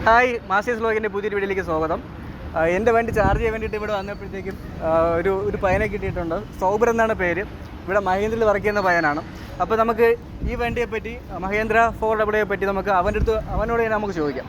Hi, masters വ്ലോഗിൻ്റെ പുതിയൊരു വീഡിയോയിലേക്ക് സ്വാഗതം. എൻ്റെ വണ്ടി ചാർജ് ചെയ്യാൻ വേണ്ടിയിട്ട് ഇവിടെ വന്നപ്പോഴത്തേക്കും ഒരു പയ്യനെ കിട്ടിയിട്ടുണ്ട്. സൗബർ എന്നാണ് പേര്. ഇവിടെ മഹേന്ദ്രയിൽ വർക്ക് ചെയ്യുന്ന പയ്യനാണ്. അപ്പോൾ നമുക്ക് ഈ വണ്ടിയെപ്പറ്റി, മഹേന്ദ്ര 400 പറ്റി നമുക്ക് അവനോട് തന്നെ നമുക്ക് ചോദിക്കാം.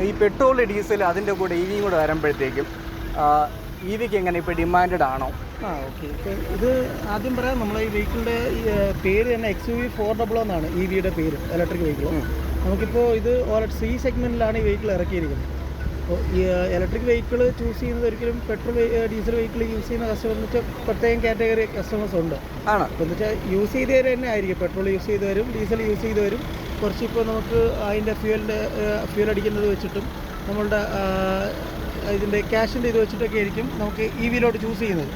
ഈ പെട്രോൾ, ഡീസൽ, അതിൻ്റെ കൂടെ EV കൂടെ വരുമ്പോഴത്തേക്കും EVക്ക് എങ്ങനെ ഇപ്പോൾ ഡിമാൻഡഡ് ആണോ? ഓക്കെ. ഇപ്പോൾ ഇത് ആദ്യം പറയാം, നമ്മളെ ഈ വെഹിക്കിളിൻ്റെ പേര് തന്നെ XUV 400 എന്നാണ് EVയുടെ പേര്, ഇലക്ട്രിക് വെഹിക്കിൾ. നമുക്കിപ്പോൾ ഇത് C സെഗ്മെൻറ്റിലാണ് ഈ വെഹിക്കിൾ ഇറക്കിയിരിക്കുന്നത്. അപ്പോൾ ഈ ഇലക്ട്രിക് വെഹിക്കിൾ ചൂസ് ചെയ്യുന്നത് ഒരിക്കലും പെട്രോൾ ഡീസൽ വെഹിക്കിൾ യൂസ് ചെയ്യുന്ന കസ്റ്റമർ വെച്ചാൽ പ്രത്യേകം കാറ്റഗറി കസ്റ്റമേഴ്സ് ഉണ്ട്. ആണ്. അപ്പോൾ എന്ന് വെച്ചാൽ യൂസ് ചെയ്തവർ തന്നെ ആയിരിക്കും. പെട്രോൾ യൂസ് ചെയ്തവരും ഡീസൽ യൂസ് ചെയ്തവരും കുറച്ച് ഇപ്പോൾ നമുക്ക് അതിൻ്റെ ഫ്യൂൽ അടിക്കുന്നത് വെച്ചിട്ടും നമ്മളുടെ ഇതിൻ്റെ ക്യാഷിൻ്റെ ഇത് വെച്ചിട്ടൊക്കെ ആയിരിക്കും നമുക്ക് EVയിലോട്ട് ചൂസ് ചെയ്യുന്നത്.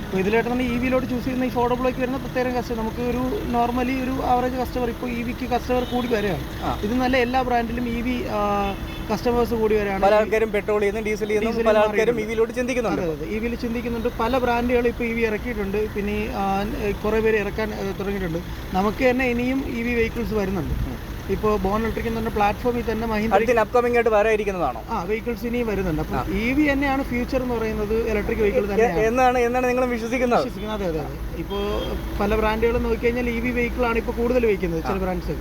അപ്പോൾ ഇതിലായിട്ട് നമ്മൾ EVയിലോട്ട് ചൂസ് ചെയ്യുന്ന ഈ 400 വരുന്ന പ്രത്യേകം കസ്റ്റമർ, നമുക്ക് ഒരു നോർമലി ഒരു ആവറേജ് കസ്റ്റമർ ഇപ്പോൾ EVക്ക് കസ്റ്റമർ കൂടി വരികയാണ്. ഇത് നല്ല എല്ലാ ബ്രാൻഡിലും EV കസ്റ്റമേഴ്സ് കൂടി വരികയാണ്. പല ആൾക്കാരും പെട്രോൾ ചെയ്യുന്നു, ഡീസൽ ചെയ്യുന്നു, പല ആൾക്കാരും EVയിലോട്ട് ചിന്തിക്കുന്നുണ്ട്. അതെ, EVയിൽ ചിന്തിക്കുന്നുണ്ട്. പല ബ്രാൻഡുകളും ഇപ്പോൾ EV ഇറക്കിയിട്ടുണ്ട്. പിന്നെ കുറേ പേര് ഇറക്കാൻ തുടങ്ങിയിട്ടുണ്ട്. നമുക്ക് തന്നെ ഇനിയും EV വെഹിക്കിൾസ് വരുന്നുണ്ട്. ഇപ്പോൾ ബോൺ ഇലക്ട്രിക് എന്ന് പറഞ്ഞ പ്ലാറ്റ്ഫോമിൽ തന്നെ മഹീന്ദ്ര അപ്കമിംഗ് ആയിട്ട് വരാതിരിക്കുന്നതാണോ? വെഹിക്കിൾസ് ഇനിയും വരുന്നുണ്ട്. അപ്പോൾ EV തന്നെയാണ് ഫ്യൂച്ചർ എന്ന് പറയുന്നത്, ഇലക്ട്രിക് വെഹിക്കിൾ എന്നാണ് നിങ്ങൾ വിശ്വസിക്കുന്നത്? അതെ. ഇപ്പോൾ പല ബ്രാൻഡുകളും നോക്കിക്കഴിഞ്ഞാൽ EV വെഹിക്കിളാണ് ഇപ്പോൾ കൂടുതൽ വയ്ക്കുന്നത്, ചില ബ്രാൻഡ്സ്.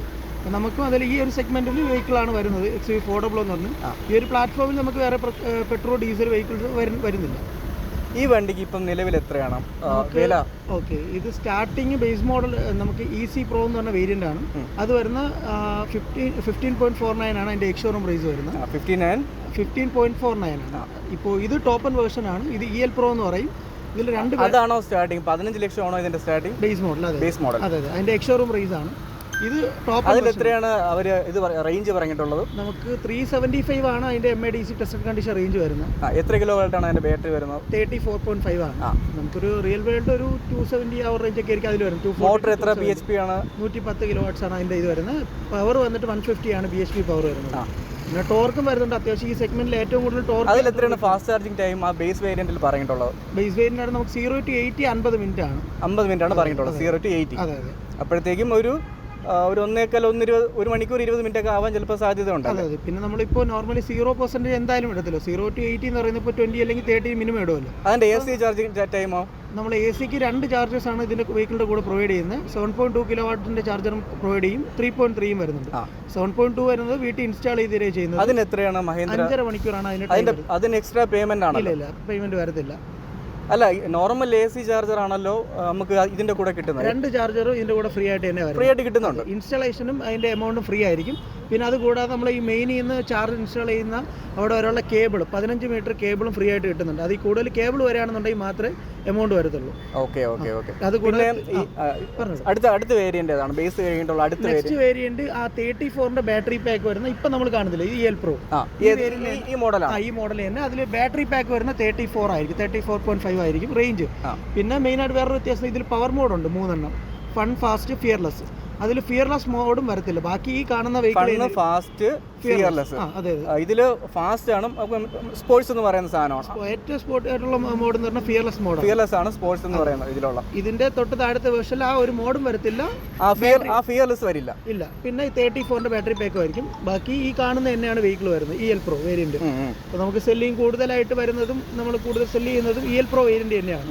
നമുക്കും അതിൽ ഈ ഒരു സെഗ്മെന്റിൽ വെഹിക്കിളാണ് വരുന്നത്, XUV 400 എന്ന് പറഞ്ഞു. ഈ ഒരു പ്ലാറ്റ്ഫോമിൽ നമുക്ക് വേറെ പെട്രോൾ ഡീസൽ വെഹിക്കിൾസ് വരുന്നില്ല. ഈ വണ്ടിക്ക് ഇപ്പം നിലവിൽ എത്രയാണ് വില? ഓക്കെ, ഇത് സ്റ്റാർട്ടിങ് ബേസ് മോഡൽ നമുക്ക് EC Pro എന്ന് പറഞ്ഞ വേരിയൻ്റ് ആണ്. അത് വരുന്ന 15.49 ആണ് അതിൻ്റെ എക്സ്ഷോറൂം പ്രൈസ് വരുന്നത്. 15.49 ആണ്. ഇപ്പോൾ ഇത് ടോപ്പ് ആൻഡ് വേർഷൻ ആണ്. ഇത് EL Pro എന്ന് പറയും. ഇതിൽ അതാണോ സ്റ്റാർട്ടിങ്? 15 ലക്ഷം ആണോ ഇതിൻ്റെ സ്റ്റാർട്ടിങ്? Base model. അതെ, അതിൻ്റെ എക്സ്ഷോറൂം പ്രൈസ് ആണ്. ഇത് ടോപ്പ്. അതിൽ എത്രയാണ് അവർ ഇത് റേഞ്ച് പറഞ്ഞിട്ടുള്ളത്? നമുക്ക് 375 ആണ് അതിന്റെ MIDC ടെസ്റ്റഡ് കണ്ടീഷൻ റേഞ്ച് വരുന്നത്. എത്ര കിലോ വാട്ടാണ് അതിന്റെ ബാറ്ററി വരുന്നത്? 34.5 ആണ്. നമുക്കൊരു റിയൽ വേൾഡ് ഒരു 270 അവർ റേഞ്ച് ഒക്കെ ആയിരിക്കും അതിൽ വരുന്നത്. മോട്ടർ എത്ര BHP ആണ്? 110 കിലോവാട്ട്സ് ആണ് അതിന്റെ ഇത് വരുന്നത്. പവർ വന്നിട്ട് 150 ആണ് BHP പവർ വരുന്നത്. പിന്നെ ടോർക്കും വരുന്നുണ്ട് അത്യാവശ്യം. ഈ സെഗ്മെന്റിൽ ഏറ്റവും കൂടുതൽ ടോർക്ക്. അതിൽ എത്രയാണ് ഫാസ്റ്റ് ചാർജിങ് ടൈം ആ ബേസ് വേരിയന്റിൽ പറഞ്ഞിട്ടുള്ളത്? ബേസ് വേരിയന്റ് ആണ് നമുക്ക് 0 to 80 50 മിനിറ്റ് ആണ്. 50 മിനിറ്റ് ആണ് പറഞ്ഞിട്ടുള്ളത്, 0 to 80. അതെ. അപ്പോഴത്തേക്കും ഒരു 1 മണിക്കൂർ 20 മിനിറ്റ് ഒക്കെ ആവാൻ ചിലപ്പോൾ സാധ്യത ഉണ്ട്. അതെ. പിന്നെ നമ്മളിപ്പോൾ നോർമലി 0% എന്തായാലും എടുത്തല്ലോ. 0 to 80 എന്ന് പറയുന്നത് ഇപ്പോൾ 20 അല്ലെങ്കിൽ 30 മിനിമം ഇടുമല്ലോ. അതിന്റെ AC ചാർജിങ് ടൈമോ? നമ്മൾ ACക്ക് 2 ചാർജേഴ്സ് ആണ് ഇതിന്റെ വെഹിക്കിളിന്റെ കൂടെ പ്രൊവൈഡ് ചെയ്യുന്നത്. 7.2 കിലോവാട്ടിന്റെ ചാർജറും പ്രൊവൈഡ് ചെയ്യും. 3.3 വരുന്നുണ്ട്. 7.2 വരുന്നത് വീട്ടിൽ ഇൻസ്റ്റാൾ ചെയ്തേ ചെയ്യുന്നത്. അതിന് എത്രയാണ് മഹേന്ദ്ര? 5.5 മണിക്കൂറാണ് അതിന് എക്സ്ട്രാ പേയ്മെന്റ് ആണ്? ഇല്ല, പേയ്മെന്റ് വരത്തില്ല. അല്ല, നോർമൽ AC ചാർജർ ആണല്ലോ നമുക്ക് ഇതിന്റെ കൂടെ കിട്ടുന്നത്. 2 ചാർജറും ഇതിന്റെ കൂടെ ഫ്രീ ആയിട്ട് തന്നെ ഫ്രീ ആയിട്ട് കിട്ടുന്നുണ്ട്. ഇൻസ്റ്റാളേഷനും അതിന്റെ എമൗണ്ടും ഫ്രീ ആയിരിക്കും. പിന്നെ അത് കൂടാതെ നമ്മൾ ഈ മെയിനിൽ നിന്ന് ചാർജ് ഇൻസ്റ്റാൾ ചെയ്യുന്ന അവിടെ വരെയുള്ള കേബിൾ 15 മീറ്റർ കേബിളും ഫ്രീ ആയിട്ട് കിട്ടുന്നുണ്ട്. അതിൽ കൂടുതൽ കേബിൾ വരികയാണെന്നുണ്ടെങ്കിൽ മാത്രമേ എമൗണ്ട് വരത്തുള്ളൂ. ഓക്കെ. അത് കൂടാതെ അടുത്ത വേരിയന്റ് ഏതാണ്? ബേസ് വേരിയന്റ് ഉള്ള അടുത്ത വേരിയന്റ് ആ 34ന്റെ ബാറ്ററി പാക്ക് വരുന്ന ഇപ്പൊ നമ്മൾ കാണുന്നില്ല, ഈ EL Pro ഈ മോഡലാണ്. ഈ മോഡൽ തന്നെ. അതിൽ ബാറ്ററി പാക്ക് വരുന്ന 34 ആയിരിക്കും, 34.5 ആയിരിക്കും റേഞ്ച്. പിന്നെ മെയിനായിട്ട് വേറൊരു വ്യത്യാസം, ഇതിൽ പവർ മോഡുണ്ട് 3 ഫൺ, ഫാസ്റ്റ്, ഫിയർലെസ്. അതിൽ ഫിയർലെസ് മോഡും വരത്തില്ല. ബാക്കി ഈ കാണുന്ന വെഹിക്കിൾ ഫാസ്റ്റ്, ഫിയർലെസ്. ഇതില് ഫാസ്റ്റ് ആണ്, സ്പോർട്സ് എന്ന് പറയുന്ന സാധനമാണ്. ഏറ്റവും സ്പോർട്ട് ആയിട്ടുള്ള മോഡ് എന്ന് പറഞ്ഞാൽ ഫിയർലെസ് ആണ് സ്പോർട്സ് എന്ന് പറയുന്നത്. ഇതിലുള്ള ഇതിന്റെ തൊട്ട് താഴത്തെ വേർഷനിൽ ആ ഒരു മോഡും വരത്തില്ല, ഫിയർലെസ് വരില്ല. പിന്നെ 34ന്റെ ബാറ്ററി പാക്ക് ആയിരിക്കും. ബാക്കി ഈ കാണുന്ന തന്നെയാണ് വെഹിക്കിൾ വരുന്നത്, EL Pro വേരിയന്റ്. അപ്പോൾ നമുക്ക് സെല്ലിങ് കൂടുതലായിട്ട് വരുന്നതും നമ്മൾ കൂടുതൽ സെല്ല് ചെയ്യുന്നതും EL Pro വേരിയന്റ് തന്നെയാണ്.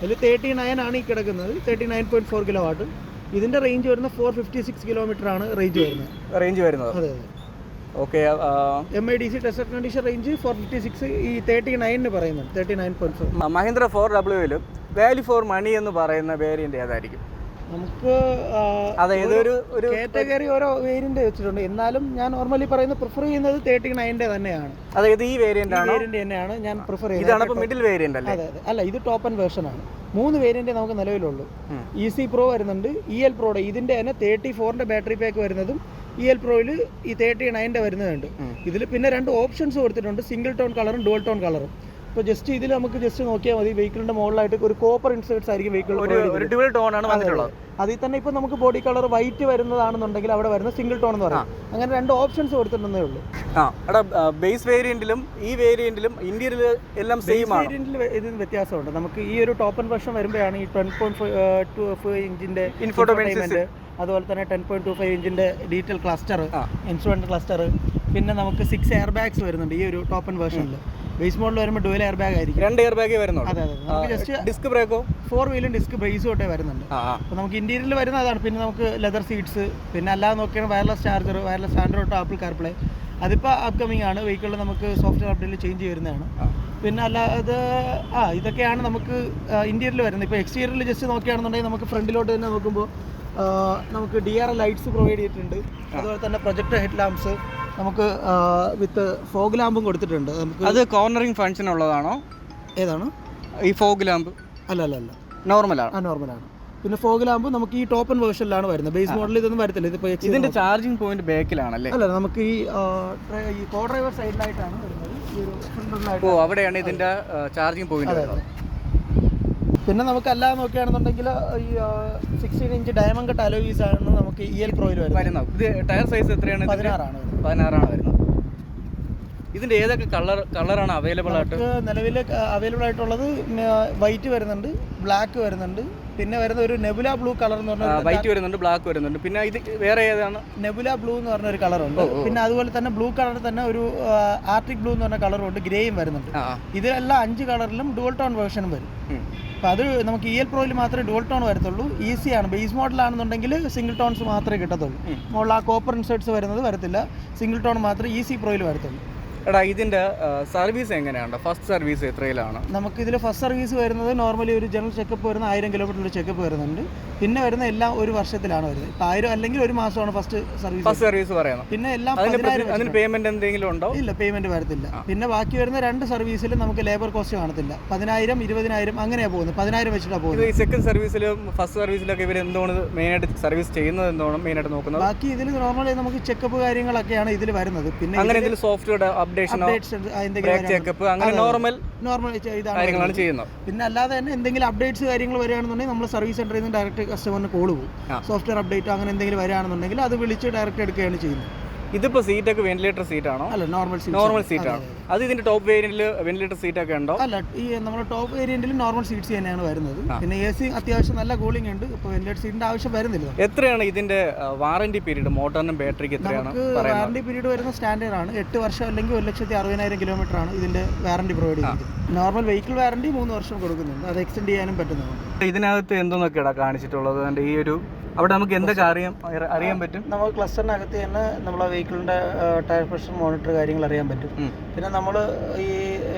അതിൽ 39 ആണ് ഈ കിടക്കുന്നത്, 39.4 കിലോവാട്ട്. ഇതിന്റെ റേഞ്ച് വരുന്നത് 456 കിലോമീറ്റർ ആണ് റേഞ്ച് വരുന്നത്. അതെ. Okay. MIDC tested condition range 456, ഈ 39 പറയുന്നുണ്ട്, 39.4. Mahindra 4W value for money എന്ന് പറയുന്ന വേരിയന്റ് ഏതായിരിക്കും? നമുക്ക് അതായത് ഒരു കാറ്റഗറി ഓരോ വേരിയന്റ് വെച്ചിട്ടുണ്ട്. എന്നാലും ഞാൻ നോർമലി പ്രിഫർ ചെയ്യുന്നത് 39ന്റെ തന്നെയാണ്. അതായത് ഈ വേരിയന്റ് തന്നെയാണ് ഞാൻ പ്രിഫർ ചെയ്യുന്നത്. ഇതാണ് മിഡിൽ വേരിയന്റ് അല്ലേ? അതെ. അല്ല, ഇത് ടോപ്പ് ആൻഡ് വേർഷൻ ആണ്. 3 വേരിയന്റ് നമുക്ക് നിലവിലുള്ളൂ. EC Pro വരുന്നുണ്ട്, EL Pro ഇതിന്റെ തന്നെ 34ന്റെ ബാറ്ററി പാക്ക് വരുന്നതും EL Proയിൽ ഈ 39ന്റെ വരുന്നതുണ്ട്. ഇതിൽ പിന്നെ 2 ഓപ്ഷൻസ് കൊടുത്തിട്ടുണ്ട്, സിംഗിൾ ടോൺ കളറും ഡുവൽ ടോൺ കളറും. ഇപ്പോൾ ജസ്റ്റ് ഇതിൽ നമുക്ക് ജസ്റ്റ് നോക്കിയാൽ മതി, വെഹിക്കിളിൻ്റെ മുകളിലായിട്ട് ഒരു കോപ്പർ ഇൻസേർട്സ് ആയിരിക്കും വെഹിക്കിൾ. ഒരു ഡ്യുവൽ ടോൺ ആണ് വന്നിട്ടുള്ളത്. അതിൽ തന്നെ ഇപ്പോൾ നമുക്ക് ബോഡി കളർ വൈറ്റ് വരുന്നതാണെന്നുണ്ടെങ്കിൽ അവിടെ വരുന്ന സിംഗിൾ ടോൺ എന്ന് പറയാം. അങ്ങനെ 2 ഓപ്ഷൻസ് കൊടുത്തിട്ടുണ്ടെന്നേ ഉള്ളൂ. എടാ ബേസ് വേരിയന്റിലും ഈ വേരിയന്റിലും ഇന്ത്യയിൽ എല്ലാം സെയിം ആണ്. വേരിയന്റിൽ ഇതിന് വ്യത്യാസമുണ്ട്. നമുക്ക് ഈ ഒരു ടോപ്പ് ആൻഡ് വെർഷൻ വരുമ്പോഴാണ് ഈ 10.25 ഇഞ്ചിൻ്റെ ഇൻഫോർടൈൻമെന്റ്, അതുപോലെ തന്നെ 10.25 ഇഞ്ചിൻ്റെ ഡീറ്റെയിൽ ക്ലസ്റ്റർ, ഇൻസ്ട്രുമെന്റ് ക്ലസ്റ്റർ, പിന്നെ നമുക്ക് 6 എയർ ബാഗ്സ് വരുന്നുണ്ട് ഈ ഒരു ടോപ്പ് ആൻഡ് വെർഷനിൽ. ബേസ് മോഡൽ വരുമ്പോൾ ഡുവൽ എയർ ബാഗ് ആയിരിക്കും. 2 എയർ ബാഗേ വരുന്നുള്ളൂ. അതെ അതെ. നമുക്ക് ജസ്റ്റ് ഡിസ്ക് ബ്രേക്കോ 4 വീലും ഡിസ്ക് ബ്രേസ് തൊട്ടേ വരുന്നുണ്ട്. അപ്പോൾ നമുക്ക് ഇന്റീരിയറിൽ വരുന്ന അതാണ്. പിന്നെ നമുക്ക് ലെതർ സീറ്റ്സ്, പിന്നെ അല്ലാതെ നോക്കിയാണ് wireless charger, wireless Android, apple CarPlay. അതിപ്പോൾ അപ്കമിങ് ആണ്. വെഹിക്കിളിൽ നമുക്ക് സോഫ്റ്റ്വെയർ അപ്ഡേറ്റിൽ ചേഞ്ച് വരുന്നതാണ്. പിന്നെ അല്ലാതെ ഇതൊക്കെയാണ് നമുക്ക് ഇന്റീരിയറിൽ വരുന്നത്. ഇപ്പോൾ എക്സ്റ്റീരിയറിൽ ജസ്റ്റ് നോക്കുകയാണെന്നുണ്ടെങ്കിൽ നമുക്ക് ഫ്രണ്ടിലോട്ട് തന്നെ നോക്കുമ്പോൾ നമുക്ക് DRL ലൈറ്റ്സ് പ്രൊവൈഡ് ചെയ്തിട്ടുണ്ട്. അതുപോലെ തന്നെ പ്രൊജക്ടർ ഹെഡ് ലാംപ്സ് നമുക്ക് വിത്ത് ഫോഗ് ലാമ്പും കൊടുത്തിട്ടുണ്ട്. നമുക്ക് അത് കോർണറിംഗ് ഫംഗ്ഷൻ ഉള്ളതാണോ? ഏതാണ് ഈ ഫോഗ് ലാമ്പ്? അല്ല അല്ല അല്ല, നോർമലാണ്. നോർമലാണ്. പിന്നെ ഫോഗ് ലാമ്പ് നമുക്ക് ഈ ടോപ്പ് ആൻഡ് വേർഷനിലാണ് വരുന്നത്. ബേസ് മോഡലിൽ ഇതൊന്നും വരത്തില്ല. ഇതിപ്പോൾ ഇതിന്റെ ചാർജിങ് പോയിന്റ് ബാക്കിലാണല്ലേ? അല്ല, നമുക്ക് ഈ കോ ഡ്രൈവർ സൈഡിലായിട്ടാണ് വരുന്നത്. ഈ ഒരു ഫ്രണ്ടിലായിട്ട്. ഓ, അവിടെയാണ് ഇതിന്റെ ചാർജിങ് പോയിന്റ് വരുന്നത്. പിന്നെ നമുക്ക് അല്ലാതെ നോക്കുകയാണെന്നുണ്ടെങ്കിൽ ഈ 16 ഇഞ്ച് ഡയമണ്ട് കട്ട് അലോയ്സ് ആണ് നമുക്ക് EL Proയിൽ വരുന്നത്. ഇത് ടയർ സൈസ് എത്രയാണ്? 16 ആണ്. 16 ആണ് വരുന്നത്. ഇതിന്റെ ഏതൊക്കെ കളറാണ് അവൈലബിൾ ആയിട്ട്? നിലവിൽ അവൈലബിൾ ആയിട്ടുള്ളത് വൈറ്റ് വരുന്നുണ്ട്, ബ്ലാക്ക് വരുന്നുണ്ട്, പിന്നെ വരുന്ന ഒരു നെബുല ബ്ലൂ കളർ എന്ന് പറഞ്ഞ വൈറ്റ് വരുന്നുണ്ട്, ബ്ലാക്ക് വരുന്നുണ്ട്. പിന്നെ ഇത് വേറെ ഏതാണ്? നെബുല ബ്ലൂ എന്ന് പറഞ്ഞ ഒരു കളറുണ്ട്. പിന്നെ അതുപോലെ തന്നെ ബ്ലൂ കളറിൽ തന്നെ ഒരു ആർട്ടിക് ബ്ലൂ എന്ന് പറഞ്ഞ കളറും ഉണ്ട്, ഗ്രേയും വരുന്നുണ്ട്. ഇതിലെല്ലാം 5 കളറിലും ഡുവൽ ടോൺ വേർഷനും വരും. അപ്പോൾ അത് നമുക്ക് EL Proയിൽ മാത്രമേ ഡുവൽ ടോൺ വരത്തുള്ളൂ. ഈസിയാണ്. ബേസ് മോഡലാണെന്നുണ്ടെങ്കിൽ സിംഗിൾ ടോൺസ് മാത്രമേ കിട്ടത്തുള്ളൂ. മുകളിൽ ആ കോപ്പർ ഇൻസേർട്സ് വരുന്നത് വരത്തില്ല. സിംഗിൾ ടോൺ മാത്രമേ EC Proയിൽ വരത്തുള്ളൂ. എടാ, ഇതിന്റെ സർവീസ് എങ്ങനെയാണ്? ഫസ്റ്റ് സർവീസ് എത്രയിലാണ്? നമുക്കിതിൽ ഫസ്റ്റ് സർവീസ് വരുന്നത് നോർമലി ഒരു ജനറൽ ചെക്കപ്പ് വരുന്ന 1000 കിലോമീറ്റർ ചെക്കപ്പ് വരുന്നുണ്ട്. പിന്നെ വരുന്ന എല്ലാം 1 വർഷത്തിലാണ് വരുന്നത്. 1000 അല്ലെങ്കിൽ 1 മാസമാണ് ഫസ്റ്റ് സർവീസ് പറയുന്നത്. പിന്നെ എല്ലാം അതിന് പേയ്മെന്റ് എന്തെങ്കിലും ഉണ്ടോ? ഇല്ല, പേയ്മെന്റ് വരത്തില്ല. പിന്നെ ബാക്കി വരുന്ന 2 സർവീസിലും നമുക്ക് ലേബർ കോസ്റ്റ് കാണത്തില്ല. 10,000, 20,000 അങ്ങനെയാണ് പോകുന്നത്. 10,000 വെച്ചിട്ടാണ് പോകുന്നത്. ഈ സെക്കൻഡ് സർവീസിലും ഫസ്റ്റ് സർവീസിലൊക്കെ ഇവർ എന്താണ് മെയിനായിട്ട് സർവീസ് ചെയ്യുന്നത്, എന്താണ് മെയിനായിട്ട് നോക്കുന്നത്? ബാക്കി ഇതിൽ നോർമലി നമുക്ക് ചെക്കപ്പ് കാര്യങ്ങളൊക്കെയാണ് ഇതിൽ വരുന്നത്. പിന്നെ അങ്ങനെ എന്തെങ്കിലും സോഫ്റ്റ്വെയർ നോർമൽ കാര്യങ്ങളാണ് ചെയ്യുന്നത്. പിന്നെ അല്ലാതെ തന്നെ എന്തെങ്കിലും അപ്ഡേറ്റ്സ് കാര്യങ്ങൾ വരികയാണെന്നുണ്ടെങ്കിൽ നമ്മൾ സർവീസ് സെന്ററിൽ നിന്ന് ഡയറക്റ്റ് കസ്റ്റമറിന് കോൾ പോകും. സോഫ്റ്റ്വെയർ അപ്ഡേറ്റ് അങ്ങനെ എന്തെങ്കിലും വരികയാണെന്നുണ്ടെങ്കിൽ അത് വിളിച്ച് ഡയറക്റ്റ് എടുക്കുകയാണ് ചെയ്യുന്നത്. ഇതിപ്പോ സീറ്റൊക്കെ വെന്റിലേറ്റർ സീറ്റ് ആണോ? അല്ല, നോർമൽ സീറ്റ് ആണ്. അത് ഇതിന്റെ ടോപ്പ് വേരിയന്റിൽ വെന്റിലേറ്റർ സീറ്റ് ഒക്കെ ഉണ്ടോ? അല്ല, ഈ നമ്മുടെ ടോപ്പ് വേരിയന്റിൽ നോർമൽ സീറ്റ്സ് തന്നെയാണ് വരുന്നത്. പിന്നെ AC അത്യാവശ്യം നല്ല കൂളിംഗ് ഉണ്ട്. ഇപ്പോൾ വെന്റിലേറ്റർ സീറ്റിന്റെ ആവശ്യം വരുന്നില്ല. എത്രയാണ് ഇതിന്റെ വാറന്റി പീരീഡ്? മോട്ടറിനും ബാറ്ററിക്ക് എത്രയാണ്? വാറന്റി പീരീഡ് വരുന്ന സ്റ്റാൻഡേർഡ് ആണ് 8 വർഷം അല്ലെങ്കിൽ 1,60,000 കിലോമീറ്റർ ആണ് ഇതിന്റെ വാറന്റി പ്രൊവൈഡ് ചെയ്യുന്നത്. നോർമൽ വെഹിക്കിൾ വാറന്റി 3 വർഷം കൊടുക്കുന്നുണ്ട്. അത് എക്സ്റ്റെൻഡ് ചെയ്യാനും പറ്റുന്നുണ്ട്. ഇതിനകത്ത് എന്തോന്നൊക്കെയാണ് കാണിച്ചിട്ടുള്ളത്? അതിന്റെ ഈ ഒരു അവിടെ നമുക്ക് എന്തൊക്കെ അറിയാൻ പറ്റും? നമുക്ക് ക്ലസ്റ്ററിനകത്ത് തന്നെ നമ്മളെ വെഹിക്കിളിൻ്റെ ടയർ പ്രഷർ മോണിറ്റർ കാര്യങ്ങൾ അറിയാൻ പറ്റും. പിന്നെ നമ്മൾ ഈ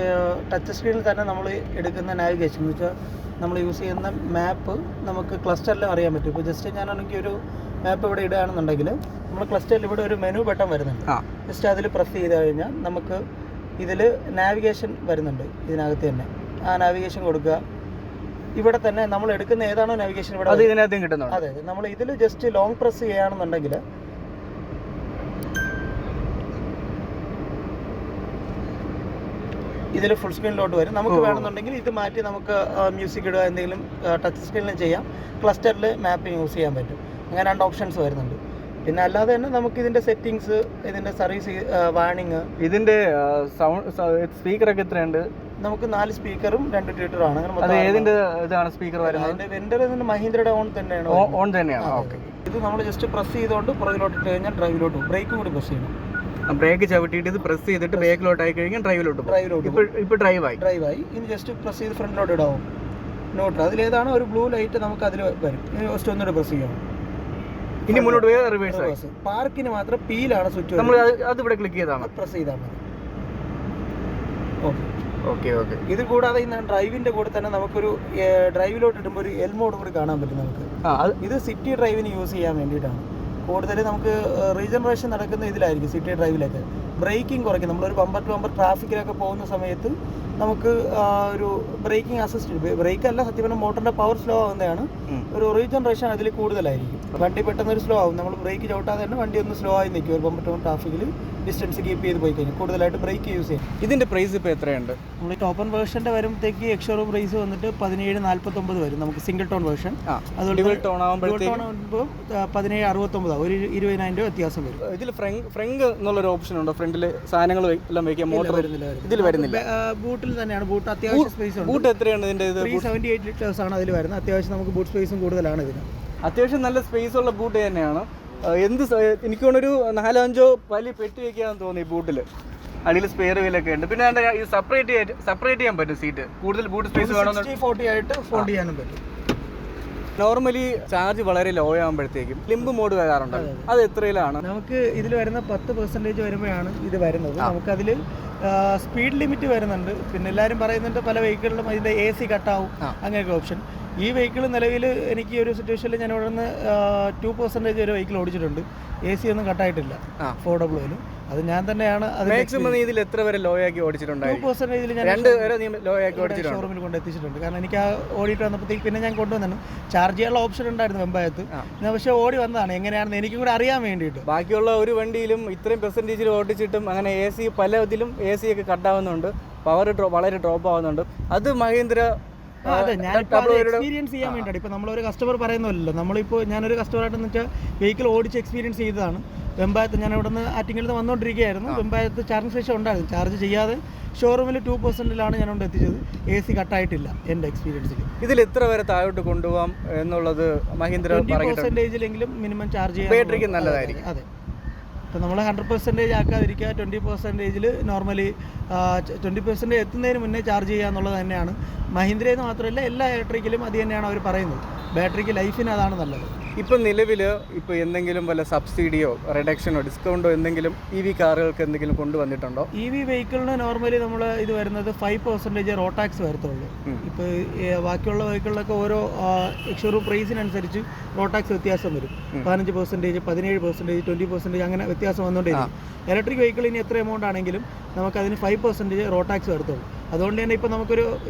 ടച്ച് സ്ക്രീനിൽ തന്നെ നമ്മൾ എടുക്കുന്ന നാവിഗേഷൻ എന്ന് വെച്ചാൽ നമ്മൾ യൂസ് ചെയ്യുന്ന മാപ്പ് നമുക്ക് ക്ലസ്റ്ററിലും അറിയാൻ പറ്റും. ഇപ്പോൾ ജസ്റ്റ് ഞാനാണെങ്കിൽ ഒരു മാപ്പ് ഇവിടെ ഇടുകയാണെന്നുണ്ടെങ്കിൽ നമ്മൾ ക്ലസ്റ്ററിൽ ഇവിടെ ഒരു മെനു ബട്ടൺ വരുന്നുണ്ട്. ജസ്റ്റ് അതിൽ പ്രസ് ചെയ്ത് കഴിഞ്ഞാൽ നമുക്ക് ഇതിൽ നാവിഗേഷൻ വരുന്നുണ്ട്. ഇതിനകത്ത് തന്നെ ആ നാവിഗേഷൻ കൊടുക്കുക. ഇവിടെ തന്നെ നമ്മൾ എടുക്കുന്ന ഏതാണോ നാവിഗേഷൻ ഇവിടെ ഇതിനകത്തും കിട്ടുന്നുണ്ട്. അതെ, നമ്മൾ ഇതിൽ ജസ്റ്റ് ലോങ് പ്രസ് ചെയ്യുകയാണെന്നുണ്ടെങ്കിൽ ഇതിൽ ഫുൾ സ്ക്രീനിലോട്ട് വരും. നമുക്ക് വേണമെന്നുണ്ടെങ്കിൽ ഇത് മാറ്റി നമുക്ക് മ്യൂസിക് ഇടുക, എന്തെങ്കിലും ടച്ച് സ്ക്രീനിലും ചെയ്യാം. ക്ലസ്റ്ററിൽ മാപ്പിംഗ് യൂസ് ചെയ്യാൻ പറ്റും. അങ്ങനെ 2 ഓപ്ഷൻസ് വരുന്നുണ്ട്. പിന്നെ അല്ലാതെ തന്നെ നമുക്ക് ഇതിന്റെ സെറ്റിങ്സ്, ഇതിന്റെ സർവീസ് വാണിംഗ്, ഇതിന്റെ സ്പീക്കറൊക്കെ എത്രയുണ്ട്? നമുക്ക് 4 സ്പീക്കറും 2 ട്വിറ്ററും ആണ്. ഇതാണ് സ്പീക്കർ വരുന്നത്. അതിന്റെ വെണ്ടർ മഹീന്ദ്രയുടെ ഓൺ തന്നെയാണ്. ഓൺ തന്നെയാണ്. ഓക്കെ. ഇത് നമ്മൾ ജസ്റ്റ് പ്രസ് ചെയ്തുകൊണ്ട് പുറകിലോട്ട് ഇട്ട് കഴിഞ്ഞാൽ ഡ്രൈവിലോട്ട് പോകും. ബ്രേക്കും കൂടി പ്രസ് ചെയ്യണം. ബ്രേക്ക് ചവിട്ടിയിട്ട് ഇത് പ്രസ് ചെയ്തിട്ട് ബ്രേക്കിലോട്ട് ആയി കഴിഞ്ഞാൽ ഡ്രൈവിലോട്ട്. ഇപ്പോൾ ഡ്രൈവായി. ഇനി ജസ്റ്റ് പ്രസ് ചെയ്ത് ഫ്രണ്ടിലോട്ട് ഇടാവും. നോട്ട് അതിലേതാണോ ഒരു ബ്ലൂ ലൈറ്റ് നമുക്ക് അതിൽ വരും. ഇനി ജസ്റ്റ് ഒന്നുകൂടെ പ്രസ് ചെയ്യണം. ഇനി മുന്നോട്ട് പോയി റിവേഴ്സ്. പാർക്കിന് മാത്രം പീലാണ് സ്വിച്ച്. നമ്മൾ അത് ഇവിടെ ക്ലിക്ക് ചെയ്താണ് പ്രസ് ചെയ്താൽ മതി. ഓക്കെ. ഇത് കൂടാതെ ഡ്രൈവിന്റെ കൂടെ തന്നെ നമുക്കൊരു ഡ്രൈവിലോട്ട് ഇടുമ്പോൾ ഒരു എൽ മോഡ് കൂടി കാണാൻ പറ്റും നമുക്ക്. ഇത് സിറ്റി ഡ്രൈവിന് യൂസ് ചെയ്യാൻ വേണ്ടിയിട്ടാണ്. കൂടുതൽ നമുക്ക് റീജനറേഷൻ നടക്കുന്ന ഇതിലായിരിക്കും സിറ്റി ഡ്രൈവിലൊക്കെ. ബ്രേക്കിംഗ് കുറയ്ക്കും. നമ്മളൊരു ബമ്പർ ടു ബമ്പർ ട്രാഫിക്കിലൊക്കെ പോകുന്ന സമയത്ത് നമുക്ക് ഒരു ബ്രേക്കിംഗ് അസിസ്റ്റൻറ്റ്, ബ്രേക്ക് അല്ല സത്യം പറഞ്ഞാൽ മോട്ടറിൻ്റെ പവർ സ്ലോ ആവുന്നതാണ്. ഒരു റീജനറേഷൻ അതിൽ കൂടുതലായിരിക്കും. വണ്ടി പെട്ടെന്ന് ഒരു സ്ലോ ആവും. നമ്മൾ ബ്രേക്ക് ചവിട്ടാതെ തന്നെ വണ്ടി ഒന്ന് സ്ലോ ആയി നിൽക്കും. ഒരു 1 ട്രാഫിക്കിൽ ഡിസ്റ്റൻസ് കീപ്പ് ചെയ്ത് പോയി കഴിഞ്ഞാൽ കൂടുതലായിട്ട് ബ്രേക്ക് യൂസ് ചെയ്യും. ഇതിൻ്റെ പ്രൈസ് ഇപ്പോൾ എത്രയുണ്ട്? നമ്മൾ ടോപ്പൺ വേർഷൻ്റെ വരുമ്പോഴത്തേക്ക് എക്സ്ഷോറൂം പ്രൈസ് വന്നിട്ട് 1749 വരും. നമുക്ക് സിംഗിൾ ടോൺ വേർഷൻ. അതുകൊണ്ട് ഡ്യുവൽ ടോൺ ആകുമ്പോൾ 1769 ഒരു 20,000 രൂപ വ്യത്യാസം വരും. ഇതിൽ ഫ്രങ്ക് എന്നുള്ളൊരു ഓപ്ഷൻ ഉണ്ടോ? ഫ്രണ്ടിൽ സാധനങ്ങൾ എല്ലാം വയ്ക്കാം. മോട്ടർ ഇതിൽ വരുന്നില്ല. ബൂട്ടിൽ തന്നെയാണ്. ബൂട്ട് അത്യാവശ്യം സ്പേസ് ഉണ്ട്. ബൂട്ട് എത്രയാണ് ഇതിൻ്റെ? ഇത് 378 ലിറ്റേഴ്സ് ആണ് അതിൽ വരുന്നത്. അത്യാവശ്യം നമുക്ക് ബൂട്ട് സ്പേസും കൂടുതലാണ് ഇതിന്. അത്യാവശ്യം നല്ല സ്പേസ് ഉള്ള ബൂട്ട് തന്നെയാണ്. എനിക്ക് തോന്നുന്നൊരു 4-5 വലിയ പെട്ടി വയ്ക്കാന്ന് തോന്നി ഈ ബൂട്ടിൽ. അടിയിൽ സ്പെയർ വീലൊക്കെ ഉണ്ട്. പിന്നെ എന്താ ഈ സെപ്പറേറ്റ് ചെയ്യാൻ പറ്റും സീറ്റ്. കൂടുതൽ ബൂട്ട് സ്പേസ് വേണമെന്ന് 40 ആയിട്ട് ഫോൾഡ് ചെയ്യാനും പറ്റും. നോർമലി ചാർജ് വളരെ ലോ ആകുമ്പോഴത്തേക്കും ലിംബ് മോഡ് വരാറുണ്ട്. അത് എത്രയിലാണ്? നമുക്ക് ഇതിൽ വരുന്ന 10% വരുമ്പോഴാണ് ഇത് വരുന്നത്. നമുക്കതിൽ സ്പീഡ് ലിമിറ്റ് വരുന്നുണ്ട്. പിന്നെ എല്ലാവരും പറയുന്നുണ്ട് പല വെഹിക്കിളിലും അതിൻ്റെ AC കട്ടാവും, അങ്ങനെയൊക്കെ ഓപ്ഷൻ. ഈ വെഹിക്കിൾ നിലവിൽ എനിക്ക് ഒരു സിറ്റുവേഷനിൽ ഞാൻ ഇവിടെ നിന്ന് 2% ഒരു വെഹിക്കിൾ ഓടിച്ചിട്ടുണ്ട്. AC ഒന്നും കട്ടായിട്ടില്ല 4W. അത് ഞാൻ തന്നെയാണ് മാക്സിമം ഇതിൽ എത്ര വരെ ലോ ആക്കി ഓടിച്ചിട്ടുണ്ട്? 2% ഞാൻ ലോ ആക്കി ഓടിച്ചിട്ടുണ്ട്. ഷോറൂമിൽ കൊണ്ട് എത്തിച്ചിട്ടുണ്ട്. കാരണം എനിക്ക് ആ ഓടിയിട്ട് വന്നപ്പോഴത്തേക്ക് പിന്നെ ഞാൻ കൊണ്ടുവന്നു. ചാർജ് ചെയ്യാനുള്ള ഓപ്ഷൻ ഉണ്ടായിരുന്നു വെമ്പായത്ത്. ഞാൻ പക്ഷേ ഓടി വന്നതാണ് എങ്ങനെയാണെന്ന് എനിക്കും കൂടെ അറിയാൻ വേണ്ടിയിട്ട്. ബാക്കിയുള്ള ഒരു വണ്ടിയിലും ഇത്രയും പെർസെൻറ്റേജിൽ ഓടിച്ചിട്ടും അങ്ങനെ AC പല ഇതിലും AC ഒക്കെ കട്ടാവുന്നുണ്ട്, പവർ വളരെ ഡ്രോപ്പ് ആവുന്നുണ്ട്. അത് മഹീന്ദ്ര അതെ, ഞാനിപ്പോൾ എക്സ്പീരിയൻസ് ചെയ്യാൻ വേണ്ടിയിട്ട്. ഇപ്പോൾ നമ്മളൊരു കസ്റ്റമർ പറയുന്നില്ലല്ലോ. നമ്മളിപ്പോൾ ഞാനൊരു കസ്റ്റമറായിട്ടെന്ന് വെച്ചാൽ വെഹിക്കിൾ ഓടിച്ച് എക്സ്പീരിയൻസ് ചെയ്തതാണ്. വെമ്പായത്ത് ഞാൻ ഇവിടെ നിന്ന് ആറ്റിങ്ങിൽ നിന്ന് വന്നുകൊണ്ടിരിക്കുകയായിരുന്നു. വെമ്പായത്ത് ചാർജിങ് സ്റ്റേഷൻ ഉണ്ടായിരുന്നു. ചാർജ് ചെയ്യാതെ ഷോറൂമിൽ 2%ലാണ് ഞാൻ കൊണ്ട് എത്തിച്ചത്. AC കട്ടായിട്ടില്ല എൻ്റെ എക്സ്പീരിയൻസിൽ. ഇതിൽ എത്ര വരെ താഴോട്ട് കൊണ്ടുപോകാം എന്നുള്ളത് മഹീന്ദ്ര 20%-എങ്കിലും മിനിമം ചാർജ് ചെയ്യാൻ ബാറ്ററിക്ക് നല്ലതായിരിക്കും. അതെ, ഇപ്പോൾ നമ്മൾ 100% ആക്കാതിരിക്കുക. 20%-ൽ നോർമലി 20% എത്തുന്നതിന് മുന്നേ ചാർജ് ചെയ്യുക എന്നുള്ളത് തന്നെയാണ്. മഹീന്ദ്രയെന്ന് മാത്രമല്ല എല്ലാ ഇലക്ട്രിക്കലും അത് തന്നെയാണ് അവർ പറയുന്നത്. ബാറ്ററിക്ക് ലൈഫിന് അതാണ് നല്ലത്. ഇപ്പം നിലവിൽ ഇപ്പോൾ എന്തെങ്കിലും വല്ല സബ്സിഡിയോ റിഡക്ഷനോ ഡിസ്കൗണ്ടോ എന്തെങ്കിലും EV കാറുകൾക്ക് എന്തെങ്കിലും കൊണ്ടുവന്നിട്ടുണ്ടോ? EV വെഹിക്കിളിന് നോർമലി നമ്മൾ ഇത് വരുന്നത് 5% റോഡ് ടാക്സ് വരത്തുള്ളൂ. ഇപ്പോൾ ബാക്കിയുള്ള വെഹിക്കിളിലൊക്കെ ഓരോ ഷോറൂം പ്രൈസിനനുസരിച്ച് റോഡ് ടാക്സ് വ്യത്യാസം വരും. 15%, 17%, 20% അങ്ങനെ വ്യത്യാസം വന്നുകൊണ്ടേയിരിക്കും. ഇലക്ട്രിക് വെഹിക്കിൾ ഇനി എത്ര എമൗണ്ട് ആണെങ്കിലും നമുക്കതിന് 5% റോഡ് ടാക്സ് വരത്തുള്ളൂ. അതുകൊണ്ട് തന്നെ ഇപ്പോൾ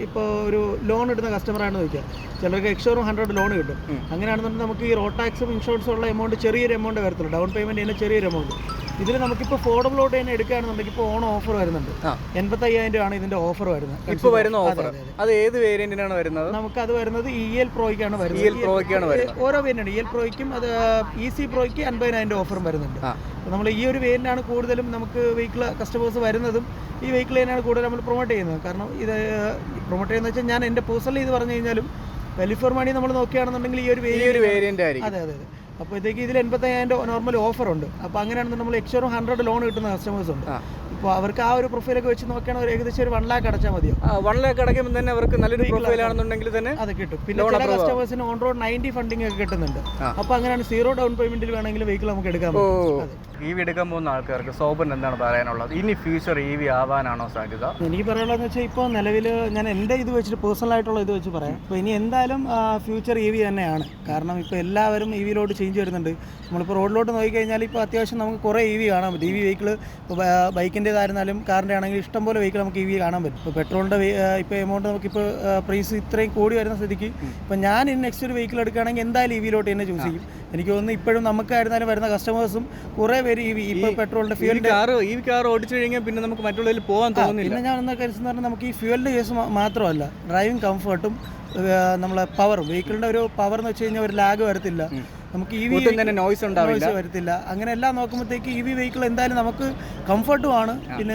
ഇപ്പോൾ ഒരു ലോൺ ഇടുന്ന കസ്റ്റമറാണെന്ന് ചോദിക്കാം, ചിലർക്ക് എക്സ്ഷോറൂം 100 ലോൺ കിട്ടും. അങ്ങനെയാണെന്നുണ്ടെങ്കിൽ നമുക്ക് ഈ റോഡ് ടാക്സും ഇൻഷുറൻസും ഉള്ള എമൗണ്ട് ചെറിയൊരു എമൗണ്ട് വരത്തുള്ളൂ. ഡൗൺ പേയ്മെൻറ്റ് തന്നെ ചെറിയൊരു എമൗണ്ട്. ഇതിൽ നമുക്കിപ്പോൾ ഫോർഡബിളോട്ട് തന്നെ എടുക്കുകയാണെന്നുണ്ടെങ്കിൽ ഇപ്പോൾ ഓണം ഓഫർ വരുന്നുണ്ട്. 85,000 രൂപയാണ് ഇതിൻ്റെ ഓഫർ വരുന്നത്. ഇപ്പോൾ വരുന്ന ഓഫർ അത് ഏത് വേരിയന്റിനാണ് വരുന്നത്? നമുക്കത് വരുന്നത് EL പ്രോയ്ക്കാണ് വരുന്നത്. ഓരോ വേരിയന്റ് EL പ്രോയ്ക്കും അത് EC പ്രോയ്ക്ക് 50,000 ഓഫറും വരുന്നുണ്ട്. നമ്മൾ ഈ ഒരു വേരിയന്റാണ് കൂടുതലും നമുക്ക് വെഹിക്കിൾ കസ്റ്റമേഴ്സ് വരുന്നതും. ഈ വെഹിക്കിൾ തന്നെയാണ് കൂടുതൽ നമ്മൾ പ്രൊമോട്ട് ചെയ്യുന്നത്. കാരണം ഇത് പ്രൊമോട്ട് ചെയ്യുന്നത് വെച്ചാൽ ഞാൻ എൻ്റെ പേഴ്സണലി ഇത് പറഞ്ഞു കഴിഞ്ഞാലും വാല്യൂ ഫോർ മണി നമ്മൾ നോക്കുകയാണെന്നുണ്ടെങ്കിൽ ഈ ഒരു വേരിയന്റ് ആയിരിക്കും. അതെ. അപ്പോഴത്തേക്ക് ഇതിൽ 85,000 നോർമൽ ഓഫറുണ്ട്. അപ്പോൾ അങ്ങനെയാണെന്ന് നമ്മൾ എക്സ്ഷോറൂം 100 ലോൺ കിട്ടുന്ന കസ്റ്റമേഴ്സ് ഉണ്ട്. അപ്പോൾ അവർക്ക് ആ ഒരു പ്രൊഫൈലൊക്കെ വെച്ച് നോക്കുകയാണെങ്കിൽ ഏകദേശം ഒരു 1 lakh അടച്ചാൽ മതിയോ? 1 lakh അടയ്ക്കുമ്പോൾ തന്നെ അവർക്ക് നല്ലൊരു പ്രൊഫൈൽ ആണെന്നുണ്ടെങ്കിൽ തന്നെ അത് കിട്ടും. പിന്നെ ചില കസ്റ്റമേഴ്സിന് ഓൺ റോഡ് 90 ഫണ്ടിങ് ഒക്കെ കിട്ടുന്നുണ്ട്. അപ്പോൾ അങ്ങനെയാണ് 0 ഡൗൺ പേയ്മെന്റിൽ വേണമെങ്കിൽ വെഹിക്കിൾ നമുക്ക് എടുക്കാൻ പറ്റും. EV എടുക്കാൻ പോകുന്ന ആൾക്കാർക്ക് സോബൻ എന്താണ് പറയാനുള്ളത്? ഇനി ഫ്യൂച്ചർ EV ആവാനാണോ സാധ്യത? എനിക്ക് പറയാനുള്ളതെന്ന് വെച്ചാൽ ഇപ്പോൾ നിലവിൽ ഞാൻ എൻ്റെ ഇത് വെച്ചിട്ട് പേഴ്സണലായിട്ടുള്ള ഇത് വെച്ച് പറയാം. ഇപ്പോൾ ഇനി എന്തായാലും ഫ്യൂച്ചർ EV തന്നെയാണ്. കാരണം ഇപ്പോൾ എല്ലാവരും EVയിലോട്ട് ചേഞ്ച് വരുന്നുണ്ട്. നമ്മളിപ്പോൾ റോഡിലോട്ട് നോക്കിക്കഴിഞ്ഞാൽ ഇപ്പോൾ അത്യാവശ്യം നമുക്ക് കുറേ EV കാണാൻ പറ്റും. EV വെഹിക്കിൾ ഇപ്പോൾ ബൈക്കിൻ്റേതായിരുന്നാലും കാറിൻ്റെ ആണെങ്കിലും ഇഷ്ടംപോലെ വെഹിക്കിൾ നമുക്ക് EV കാണാൻ പറ്റും. ഇപ്പോൾ പെട്രോളിൻ്റെ ഇപ്പോൾ എമൗണ്ട് നമുക്കിപ്പോൾ പ്രൈസ് ഇത്രയും കൂടി വരുന്ന സ്ഥിതിക്ക് ഇപ്പോൾ ഞാൻ നെക്സ്റ്റ് ഒരു വെഹിക്കിൾ എടുക്കുകയാണെങ്കിൽ എന്തായാലും EVയിലോട്ട് തന്നെ ചൂസ് ചെയ്യും. എനിക്ക് തോന്നുന്നു ഇപ്പോഴും നമുക്കായിരുന്നാലും വരുന്ന കസ്റ്റമേഴ്സും കുറേ പേര് ഇപ്പോൾ പെട്രോളിൻ്റെ EV കാർ ഓടിച്ചു കഴിഞ്ഞാൽ പിന്നെ നമുക്ക് മറ്റുള്ളതിൽ പോകാൻ തോന്നുന്നില്ല. പിന്നെ ഞാൻ എന്താ കരുതുന്നത് പറഞ്ഞാൽ നമുക്ക് ഈ ഫ്യൂവലിൻ്റെ കേസ് മാത്രമല്ല, ഡ്രൈവിംഗ് കംഫർട്ടും നമ്മളെ പവറും വെഹിക്കിളിൻ്റെ ഒരു പവർ എന്ന് വെച്ച് കഴിഞ്ഞാൽ ഒരു ലാഗ് വരത്തില്ല. നമുക്ക് EV തന്നെ നോയ്സ് വരത്തില്ല. അങ്ങനെ എല്ലാം നോക്കുമ്പോഴത്തേക്ക് EV വെഹിക്കിൾ എന്തായാലും നമുക്ക് കംഫർട്ടുമാണ്. പിന്നെ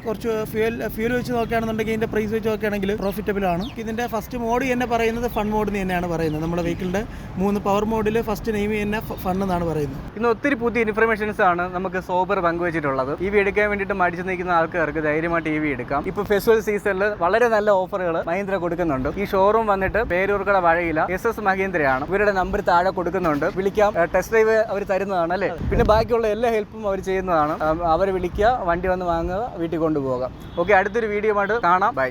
കുറച്ച് ഫ്യൂൽ വെച്ച് നോക്കുകയാണെന്നുണ്ടെങ്കിൽ ഇതിൻ്റെ പ്രൈസ് വെച്ച് നോക്കുകയാണെങ്കിൽ പ്രോഫിറ്റബിൾ ആണ്. ഇതിൻ്റെ ഫസ്റ്റ് മോഡ് തന്നെ പറയുന്നത് ഫൺ മോഡ് തന്നെയാണ് പറയുന്നത്. നമ്മുടെ വെഹിക്കിളിൻ്റെ 3 പവർ മോഡിൽ ഫസ്റ്റ് നെയിം തന്നെ ഫൺ എന്നാണ് പറയുന്നത്. ഇന്ന് ഒത്തിരി പുതിയ ഇൻഫർമേഷൻസ് ആണ് നമുക്ക് സോബർ പങ്കുവച്ചിട്ടുള്ളത്. EV എടുക്കാൻ വേണ്ടിയിട്ട് മടിച്ചു നിൽക്കുന്ന ആൾക്കാർക്ക് ധൈര്യമായിട്ട് EV എടുക്കാം. ഇപ്പോൾ ഫെസ്റ്റിവൽ സീസണിൽ വളരെ നല്ല ഓഫറുകൾ മഹീന്ദ്ര കൊടുക്കുന്നുണ്ട്. ഈ ഷോറൂം വന്നിട്ട് പേരൂർക്കട വഴയില SS മഹീന്ദ്രയാണ്. ഇവരുടെ നമ്പർ താഴെ കൊടുക്കുന്നുണ്ട്. വിളിക്കാം, ടെസ്റ്റ് ഡ്രൈവ് അവർ തരുന്നതാണ് അല്ലേ. പിന്നെ ബാക്കിയുള്ള എല്ലാ ഹെൽപ്പും അവർ ചെയ്യുന്നതാണ്. അവരെ വിളിക്കുക, വണ്ടി വന്ന് വാങ്ങുക, വീട്ടിൽ കൊണ്ടുപോകുക. ഓക്കെ, അടുത്തൊരു വീഡിയോ ആയിട്ട് കാണാം. ബൈ.